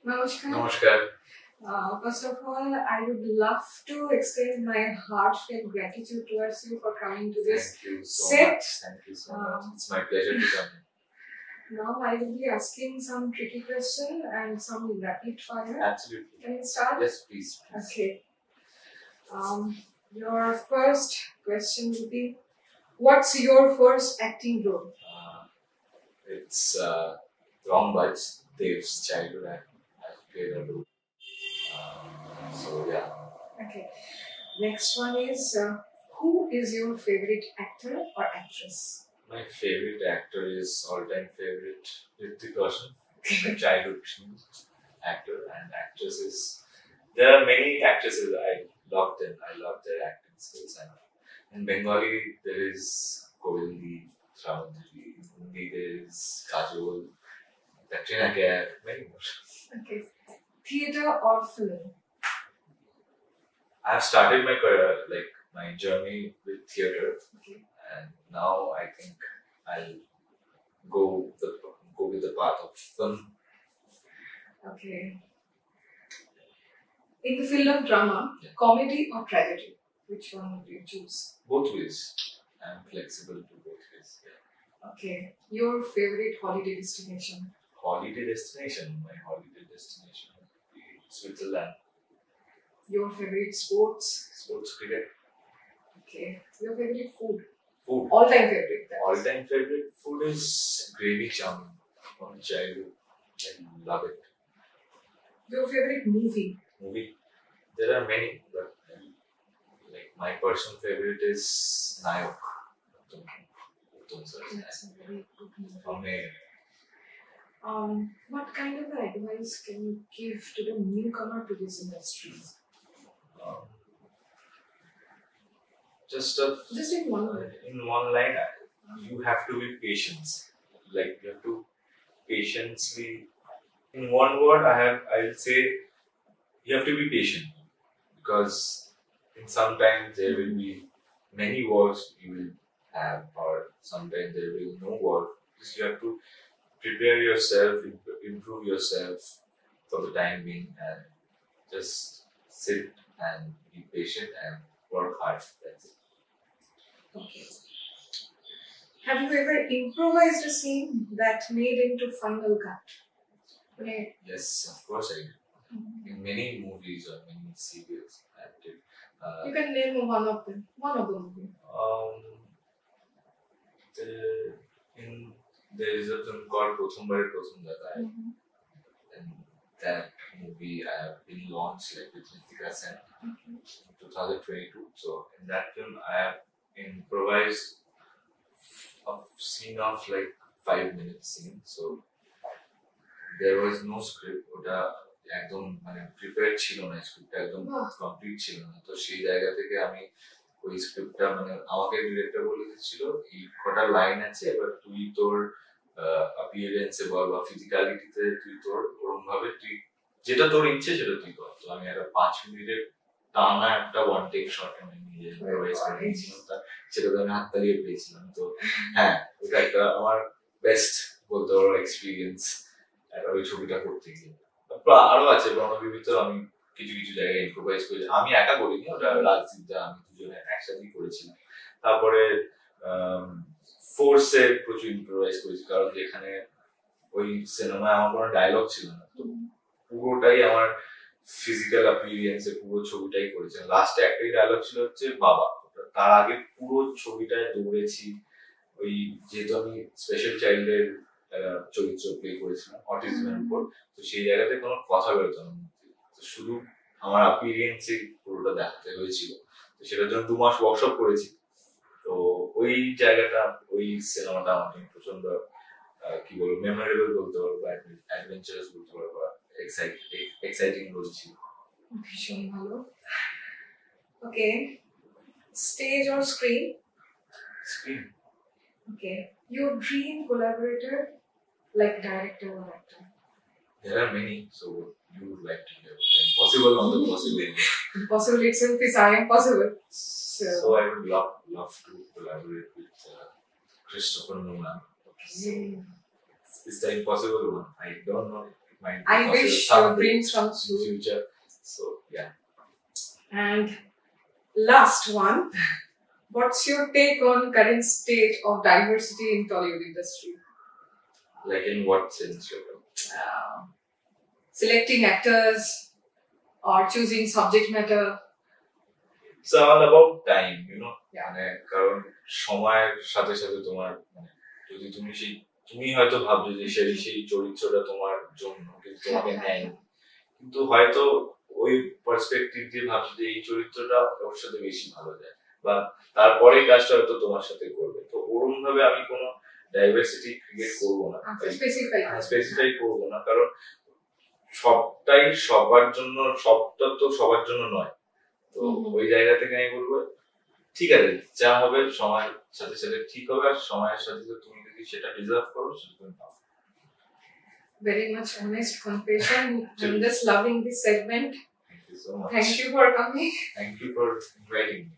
Namaskar. Namaskar. First of all, I would love to extend my heartfelt gratitude towards you for coming to this Thank you so set. much. Thank you so much. It's my pleasure to come. Now I will be asking some tricky question and some rapid fire. Absolutely. Can we start? Yes, please. Okay. Your first question would be, what's your first acting role? It's Wrong Bites, Dev's childhood. I've played a role. So yeah. Okay. Next one is, who is your favorite actor or actress? My favorite actor is all-time favorite Hrithik Roshan. My childhood actor and actresses. There are many actresses I love them. I love their acting skills. And in Bengali there is Kovaldi, Shravanti. In Hindi there is Kajol, Katrina Kaif, many more. Okay. Theatre or film? I have started my career, like my journey with theatre, Okay. and now I think I'll go with the path of film. Okay. In the field of drama, Yeah. comedy or tragedy, which one would you choose? Both ways. I'm flexible to both ways. Yeah. Okay. Your favorite holiday destination? Holiday destination. My holiday destination would be Switzerland. Your favorite sports? Sports cricket. Okay. Your favorite food? Food. All-time favorite. that is. All-time favorite food is gravy chow from childhood. I love it. Your favorite movie? Movie. There are many, but like my personal favorite is Nayak. Uttam sir. That's a very good movie. Amazing. What kind of advice can you give to the newcomer to this industry? Just Just in one word. in one line, you have to be patient. Like you have to patiently. In one word, I'll say you have to be patient, because in sometimes there will be many words you will have, or sometimes there will be no word. Just you have to prepare yourself, improve yourself for the time being, and just sit and be patient and work hard. That's it. Okay. Have you ever improvised a scene that made into final cut? Okay. Yes, of course I did. In many movies or many serials, I did. You can name one of them. One of the movies. There is a film called Prothambare Protham, and that movie I have been launched like with Ritika Sen in 2022. So in that film I have improvised a scene of like 5 minute scene. So there was no script. ওটা একদম মানে prepare ছিল না, স্ক্রিপ্টটা একদম complete ছিল না। তো সেই জায়গা থেকে আমি ওই স্ক্রিপ্টটা মানে আমাকে ডিরেক্টর বলে দিচ্ছিল এই কটা লাইন আছে, এবার তুই তোর অ্যাপিয়ারেন্সে বল বা ফিজিক্যালিটিতে তুই তোর ওরকম ভাবে তুই যেটা তোর ইচ্ছে সেটা তুই কর। তো আমি একটা 5 মিনিটের টানা একটা ওয়ান টেক শট আমি নিজে ইম্প্রোভাইজ করে নিয়েছিলাম, সেটাতে আমি হাততালিও পেয়েছিলাম। তো হ্যাঁ, ওটা একটা আমার বেস্ট বলতে পারো এক্সপিরিয়েন্স ওই ছবিটা করতে গিয়ে। আরো আছে বর্ণবির ভিতর আমি কিছু কিছু জায়গায় ইম্প্রোভাইজ করেছি, আমি একা করিনি, ওটা রাজদীপ আমি দুজনে একসাথেই করেছিলাম। তারপরে ফোর্সে প্রচুর ইম্প্রোভাইজ করেছি, কারণ যেখানে ওই সিনেমায় আমার কোনো ডায়লগ ছিল না, তো পুরোটাই আমার ফিজিক্যাল অ্যাপিয়ারেন্সে পুরো ছবিটাই করেছি। লাস্টে একটাই ডায়লগ ছিল হচ্ছে বাবা, তার আগে পুরো ছবিটায় দৌড়েছি। ওই যেহেতু আমি স্পেশাল চাইল্ডের চরিত্র প্লে করেছিলাম অটিজমের উপর, তো সেই জায়গাতে কোনো কথা বেরোতো না, তো শুধু আমার অ্যাপিয়ারেন্সে পুরোটা দেখাতে হয়েছিল। তো সেটার জন্য 2 মাস ওয়ার্কশপ করেছি। তো ওই জায়গাটা ওই সিনেমাটা আমাকে প্রচন্ড কি বলবো মেমোরেবল বলতে পারবো, বা অ্যাডভেঞ্চারাস বলতে পারবো, বা এক্সাইটিং বলছি। ভীষণ ভালো। Okay. Stage or screen? Screen. Okay. Your dream collaborator, like director or actor? There are many, so you would like to hear the impossible or the possible. Impossible itself is I am possible. So I would love to collaborate with Christopher Nolan. Okay. It's the impossible one. I don't know might be I possible wish your someday dreams come in true. future. So yeah. And last one, what's your take on current state of diversity in Tollywood industry? Like in what sense? Selecting actors or choosing subject matter? It's all about time, you know. Yeah. মানে কারণ সময়ের সাথে সাথে তোমার মানে যদি তুমি হয়তো ভাবছো যে সেই চরিত্রটা তোমার জন্য কিন্তু তোমাকে নেয়, কিন্তু হয়তো ওই পার্সপেক্টিভ দিয়ে ভাবছো যে এই চরিত্রটা ওর সাথে বেশি ভালো যায় বা তারপরে কাজটা হয়তো তোমার সাথে করবে। তো ওরকম ভাবে আমি কোনো ডাইভার্সিটি ক্রিয়েট করবো না, স্পেসিফাই করবো না, কারণ সবটাই সবার জন্য, সবটা তো সবার জন্য নয়। তো ওই জায়গা থেকে আমি বলবো ঠিক আছে, যা হবে সময়ের সাথে সাথে ঠিক হবে, আর সময়ের সাথে সাথে তুমি যদি সেটা ডিজার্ভ করো সেটা তুমি পাও। Very much honest confession. I'm just loving this segment. Thank you so much. Thank you for coming. Thank you for inviting me.